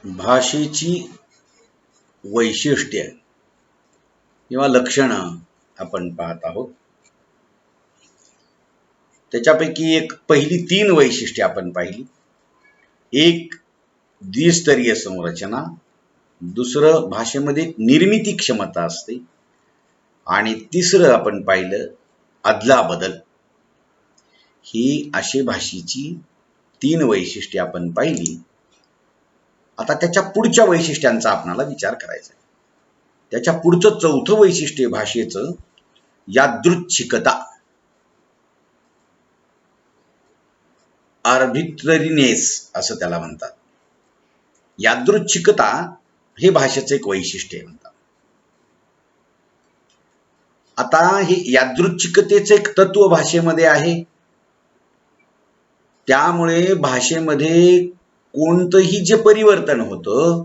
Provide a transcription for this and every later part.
भाषेची वैशिष्ट्ये किंवा लक्षणं आपण पाहत आहोत. त्याच्यापैकी एक पहिली 3 वैशिष्ट्ये आपण पाहिली. एक द्विस्तरीय संरचना, दुसरं भाषेमध्ये निर्मिती क्षमता असते आणि तिसरं आपण पाहिलं अदलाबदल. ही अशी भाषेची 3 वैशिष्ट्ये आपण पाहिली. आता त्याच्या पुढच्या वैशिष्ट्यांचा आपल्याला विचार करायचा आहे. त्याच्या पुढचं चौथं वैशिष्ट्य भाषेचं यादृच्छिकता, आर्बिट्ररीनेस असं त्याला म्हणतात. यादृच्छिकता हे भाषेचं एक वैशिष्ट्य म्हणतात. आता हे यादृच्छिकतेचं एक तत्व भाषेमध्ये आहे. त्यामुळे भाषेमध्ये कोणतंही जे परिवर्तन होतं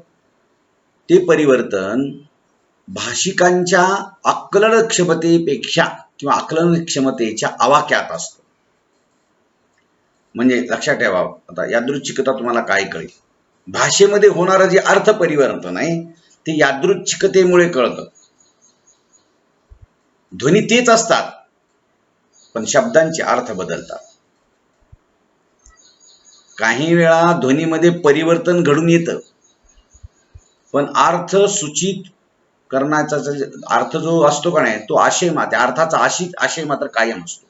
ते परिवर्तन भाषिकांच्या आकलन क्षमतेपेक्षा किंवा आकलन क्षमतेच्या आवाक्यात असतं. म्हणजे लक्षात ठेवा, आता यादृच्छिकता तुम्हाला काय कळेल, भाषेमध्ये होणारं जे अर्थ परिवर्तन आहे ते यादृच्छिकतेमुळे कळतं. ध्वनी तेच असतात पण शब्दांचे अर्थ बदलतात. काही वेळा ध्वनीमध्ये परिवर्तन घडून येतं पण अर्थ सूचित करण्याचा अर्थ जो असतो का नाही तो आशय मात्र अर्थाचा आशय मात्र कायम असतो.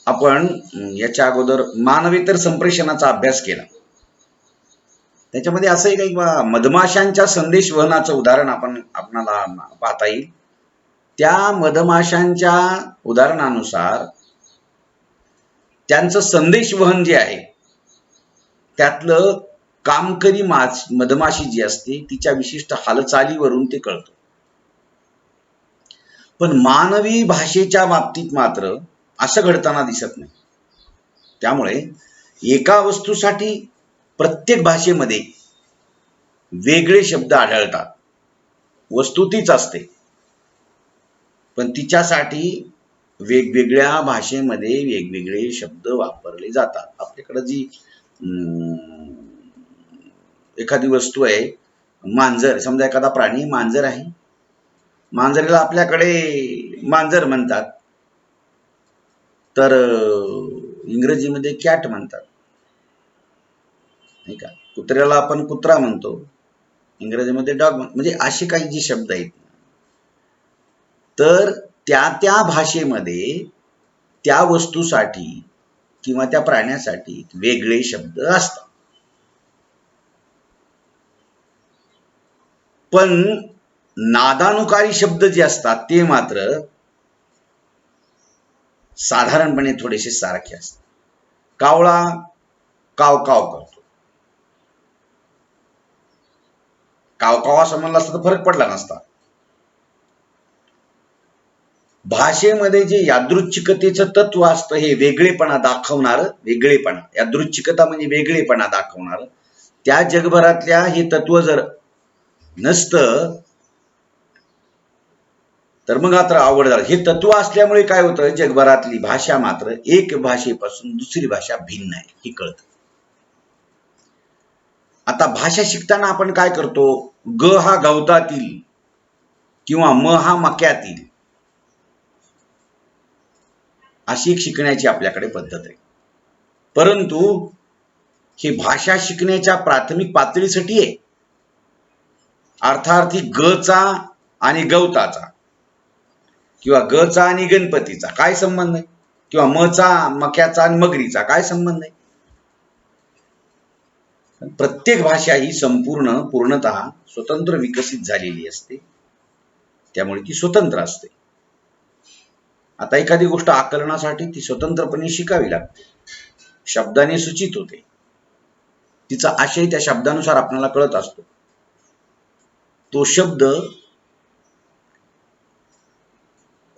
आपण याच्या अगोदर मानवेतर संप्रेषणाचा अभ्यास केला. त्याच्यामध्ये असंही काही मधमाशांच्या संदेश वहनाचं उदाहरण आपणाला पाहता येईल. त्या मधमाशांच्या उदाहरणानुसार त्यांचं संदेश वहन जे आहे त्यातलं कामकरी मधमाशी जी असते तिच्या विशिष्ट हालचालीवरून ते कळतं. पण मानवी भाषेच्या बाबतीत मात्र असं घडताना दिसत नाही. त्यामुळे एका वस्तूसाठी प्रत्येक भाषेमध्ये वेगळे शब्द आढळतात. वस्तू तीच असते पण तिच्यासाठी वेगवेगळ्या भाषेमध्ये वेगवेगळे शब्द वापरले जातात. आपल्याकडे जी एखादी वस्तू आहे, मांजर, समजा एखादा प्राणी मांजर आहे, मांजरीला आपल्याकडे मांजर म्हणतात तर इंग्रजीमध्ये कॅट म्हणतात, नाही का. कुत्र्याला आपण कुत्रा म्हणतो, इंग्रजीमध्ये डॉग. म्हणजे असे काही जे शब्द आहेत तर त्या भाषेमध्ये त्या वस्तूसाठी किंवा त्या प्राण्यासाठी वेगळे शब्द असतात. पण नादानुकारी शब्द जे असतात ते मात्र साधारणपणे थोडेसे सारखे असतात. कावळा काव काव करतो, काव काव असं म्हणलं असतं तर फरक पडला नसता. भाषेमध्ये जे यादृच्छिकतेचं तत्व असतं हे वेगळेपणा दाखवणारं, वेगळेपणा, यादृच्छिकता म्हणजे वेगळेपणा दाखवणारं, त्या जगभरातल्या हे तत्व जर नसतं तर मग मात्र अवघड झालं. हे तत्व असल्यामुळे काय होतं, जगभरातली भाषा मात्र एक भाषेपासून दुसरी भाषा भिन्न आहे हे कळतं. आता भाषा शिकताना आपण काय करतो, ग हा गवतातील किंवा म हा मक्यातील अशी एक शिकण्याची आपल्याकडे पद्धत आहे. परंतु ही भाषा शिकण्याच्या प्राथमिक पातळीसाठी आहे. अर्थार्थी गचा आणि गवताचा किंवा गचा आणि गणपतीचा काय संबंध आहे, किंवा मचा मक्याचा आणि मगरीचा काय संबंध आहे. प्रत्येक भाषा ही पूर्णतः स्वतंत्र विकसित झालेली असते, त्यामुळे ती स्वतंत्र असते. आता एखादी गोष्ट आकलनासाठी ती स्वतंत्रपणे शिकावी लागते, शब्दाने सूचित होते, तिचा आशय त्या शब्दानुसार आपल्याला कळत असतो. तो शब्द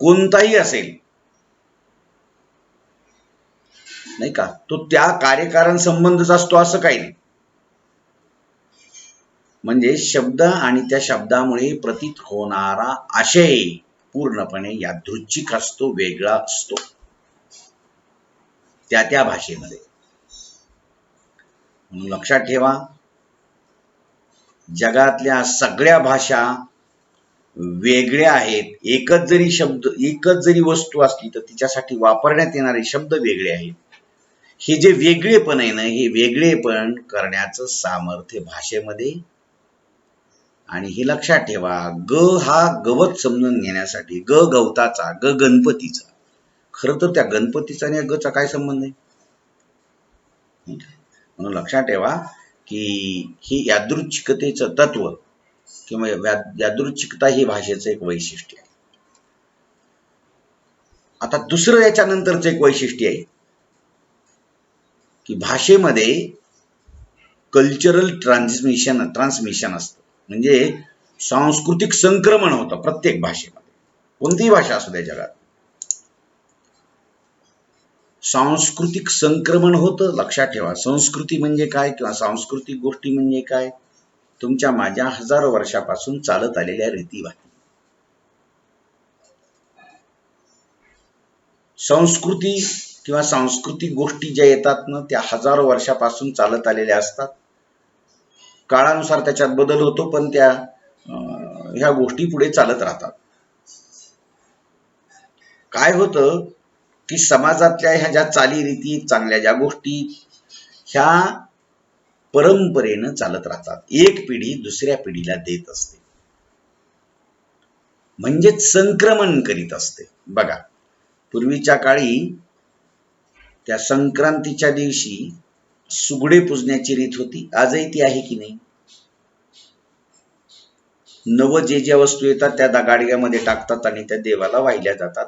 कोणताही असेल, नाही का, तो त्या कार्यकारण संबंधच असतो असं काही नाही. म्हणजे शब्द आणि त्या शब्दामुळे प्रतीत होणारा आशय पूर्णपणे यादृच्छिक असतो, वेगळा असतो त्या भाषेमध्ये. म्हणून लक्षात ठेवा, जगातल्या सगळ्या भाषा वेगळ्या आहेत. एकच जरी शब्द, एकच जरी वस्तू असली तर तिच्यासाठी वापरण्यात येणारे शब्द वेगळे आहेत. हे जे वेगळेपण आहे ना, हे वेगळेपण करण्याचं सामर्थ्य भाषेमध्ये. आणि हे लक्षात ठेवा, ग हा गवत समजून घेण्यासाठी, ग गवताचा, ग गणपतीचा. खरं तर त्या गणपतीचा आणि गचा काय संबंध आहे? म्हणून लक्षात ठेवा की ही यादृच्छिकतेचं तत्व किंवा यादृच्छिकता ही भाषेचं एक वैशिष्ट्य आहे. आता दुसरं याच्यानंतरचं एक वैशिष्ट्य आहे की भाषेमध्ये कल्चरल ट्रान्समिशन असतं. म्हणजे सांस्कृतिक संक्रमण होतं प्रत्येक भाषेमध्ये. कोणतीही भाषा असू द्या जगात, सांस्कृतिक संक्रमण होतं. लक्षात ठेवा, संस्कृती म्हणजे काय किंवा सांस्कृतिक गोष्टी म्हणजे काय? तुमच्या माझ्या हजारो वर्षापासून चालत आलेल्या रीतीभाती. संस्कृती किंवा सांस्कृतिक गोष्टी ज्या येतात ना, त्या हजारो वर्षापासून चालत आलेल्या असतात. काळानुसार त्याच्यात बदल होतो, पण त्या ह्या गोष्टी पुढे चालत राहतात. काय होतं की समाजातल्या ह्या ज्या चालीरीती, चांगल्या ज्या गोष्टी, ह्या परंपरेनं चालत राहतात. एक पिढी दुसऱ्या पिढीला देत असते, म्हणजेच संक्रमण करीत असते. बघा, पूर्वीच्या काळी त्या संक्रांतीच्या दिवशी सुगडे पुजण्याची रीत होती. आजही ती आहे की नाही? नव जे ज्या वस्तू येतात त्या गाडग्यामध्ये टाकतात आणि त्या देवाला वाहिल्या जातात.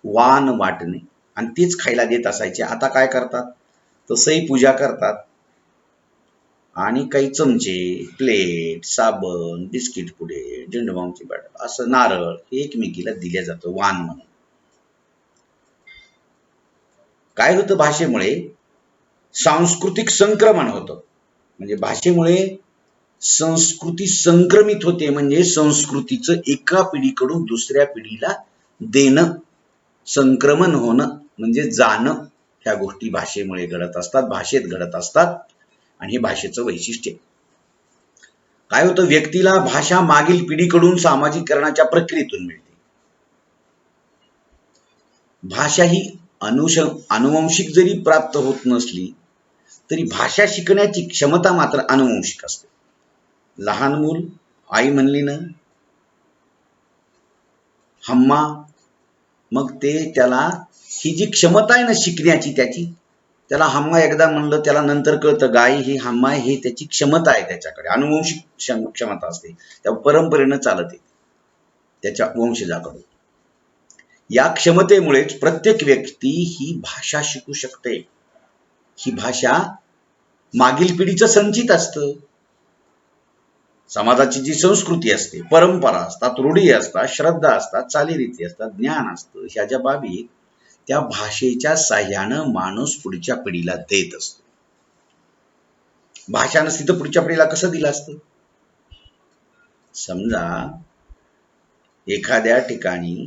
वाण वाटणे आणि तीच खायला देत असायचे. आता काय करतात? तसंही पूजा करतात आणि काही चमचे, प्लेट, साबण, बिस्किट पुडे, झेंडूबामची बॉटल, असं नारळ हे एकमेकीला दिल्या जातं वाण म्हणून. काय होतं? भाषेमुळे सांस्कृतिक संक्रमण होतं. म्हणजे भाषेमुळे संस्कृती संक्रमित होते. म्हणजे संस्कृतीचं एका पिढीकडून दुसऱ्या पिढीला देणं, संक्रमण होणं म्हणजे जाणं, ह्या गोष्टी भाषेमुळे घडत असतात, भाषेत घडत असतात. आणि हे भाषेचं वैशिष्ट्य. काय होतं? व्यक्तीला भाषा मागील पिढीकडून सामाजिकरणाच्या प्रक्रियेतून मिळते. भाषा ही अनुवंशिक जरी प्राप्त होत नसली तरी भाषा शिकण्याची क्षमता मात्र अनुवंशिक असते. लहान मूल आई म्हणली ना हम्मा, मग ते त्याला ही जी क्षमता आहे ना शिकण्याची, त्याला हम्मा एकदा म्हणलं त्याला नंतर कळतं गाय ही हम्मा, ही त्याची क्षमता आहे. त्याच्याकडे अनुवंशिक क्षमता असते, त्या परंपरेनं चालत येते त्याच्या वंशजाकडून. या क्षमतेमुळेच प्रत्येक व्यक्ती ही भाषा शिकू शकते. ही भाषा मागील पिढीचं संचित असतं. समाजाची जी संस्कृती असते, परंपरा असतात, रूढी असतात, श्रद्धा असतात, चालीरीती असतात, ज्ञान असतं, ह्या ज्या बाबी त्या भाषेच्या साह्यानं माणूस पुढच्या पिढीला देत असतो. भाषा नसती तर पुढच्या पिढीला कसं दिलं असतं? समजा एखाद्या ठिकाणी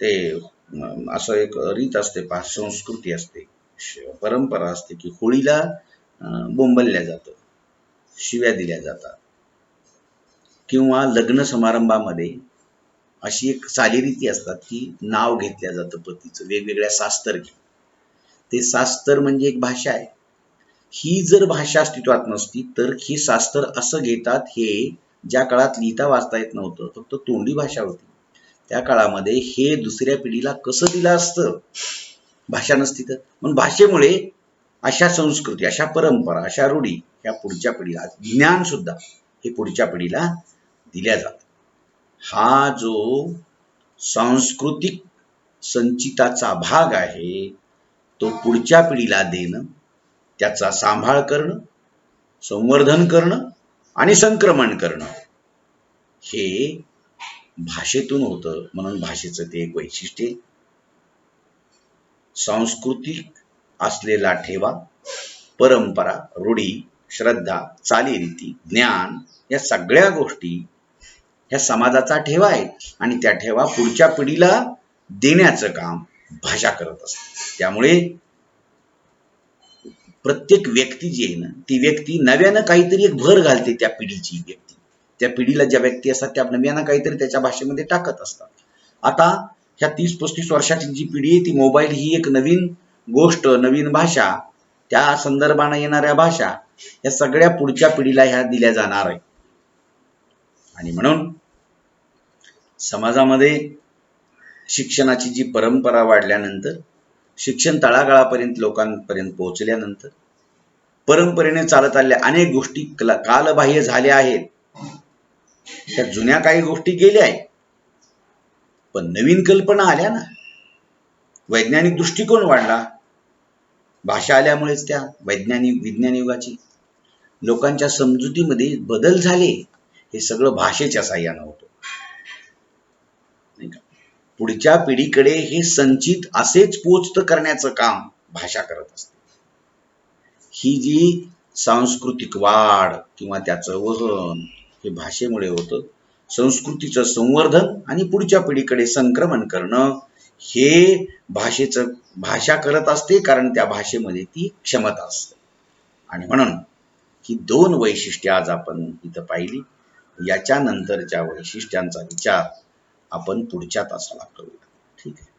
ते असं एक रीत असते, संस्कृती असते, परंपरा असते की होळीला बोंबलल्या जातं, शिव्या दिल्या जातात, किंवा लग्न समारंभामध्ये अशी एक चालीरीती असतात की नाव घेतल्या जातं पतीचं, वेगवेगळ्या सास्तर घेऊन. ते सास्तर म्हणजे एक भाषा आहे. ही जर भाषा अस्तित्वात नसती तर ही सास्तर असं घेतात. हे ज्या काळात लिहिता वाचता येत नव्हतं, फक्त तोंडी भाषा होती, त्या काळामध्ये हे दुसऱ्या पिढीला कसं दिलं असतं भाषा नसती तर? म्हणून भाषेमुळे अशा संस्कृती, अशा परंपरा, अशा रूढी ह्या पुढच्या पिढीला, ज्ञान सुद्धा हे पुढच्या पिढीला दिल्या जातं. हा जो सांस्कृतिक संचिताचा भाग आहे तो पुढच्या पिढीला देणं, त्याचा सांभाळ करणं, संवर्धन करणं आणि संक्रमण करणं हे भाषेतून होतं. म्हणून भाषेचं ते एक वैशिष्ट्य. सांस्कृतिक असलेला ठेवा, परंपरा, रूढी, श्रद्धा, चालीरीती, ज्ञान या सगळ्या गोष्टी ह्या समाजाचा ठेवा आहे आणि त्या ठेवा पुढच्या पिढीला देण्याचं काम भाषा करत असते. त्यामुळे प्रत्येक व्यक्ती जी आहे ना, ती व्यक्ती नव्यानं काहीतरी एक भर घालते त्या पिढीची व्यक्ती. त्या पिढीला ज्या व्यक्ती असतात त्या नव्यानं काहीतरी त्याच्या भाषेमध्ये टाकत असतात. आता ह्या 30-35 वर्षाची जी पिढी आहे ती मोबाईल ही एक नवीन गोष्ट, नवीन भाषा, त्या संदर्भाने येणाऱ्या भाषा या सगळ्या पुढच्या पिढीला ह्या दिल्या जाणार आहे. आणि म्हणून समाजामध्ये शिक्षणाची जी परंपरा वाढल्यानंतर, शिक्षण तळागाळापर्यंत लोकांपर्यंत पोहोचल्यानंतर परंपरेने चालत आलेल्या अनेक गोष्टी कालबाह्य झाल्या आहेत. त्या जुन्या काही गोष्टी गेल्या आहेत, पण नवीन कल्पना आल्या ना, वैज्ञानिक दृष्टिकोन वाढला. भाषा आल्यामुळेच त्या विज्ञान युगाची लोकांच्या समजुतीमध्ये बदल झाले. हे सगळं भाषेच्या साह्यानं होतं, नाही का? पुढच्या पिढीकडे हे संचित असेच पोचतं करण्याचं काम भाषा करत असते. ही जी सांस्कृतिक वाढ किंवा त्याचं वहन हे भाषेमुळे होतं. संस्कृतीचं संवर्धन आणि पुढच्या पिढीकडे संक्रमण करणं हे भाषा करत असते, कारण त्या भाषेमध्ये ती क्षमता असते. आणि म्हणून ही 2 वैशिष्ट्ये आज आपण इथं पाहिली. याच्यानंतरच्या वैशिष्ट्यांचा विचार आपण पुढच्या तासाला करूया. ठीक आहे.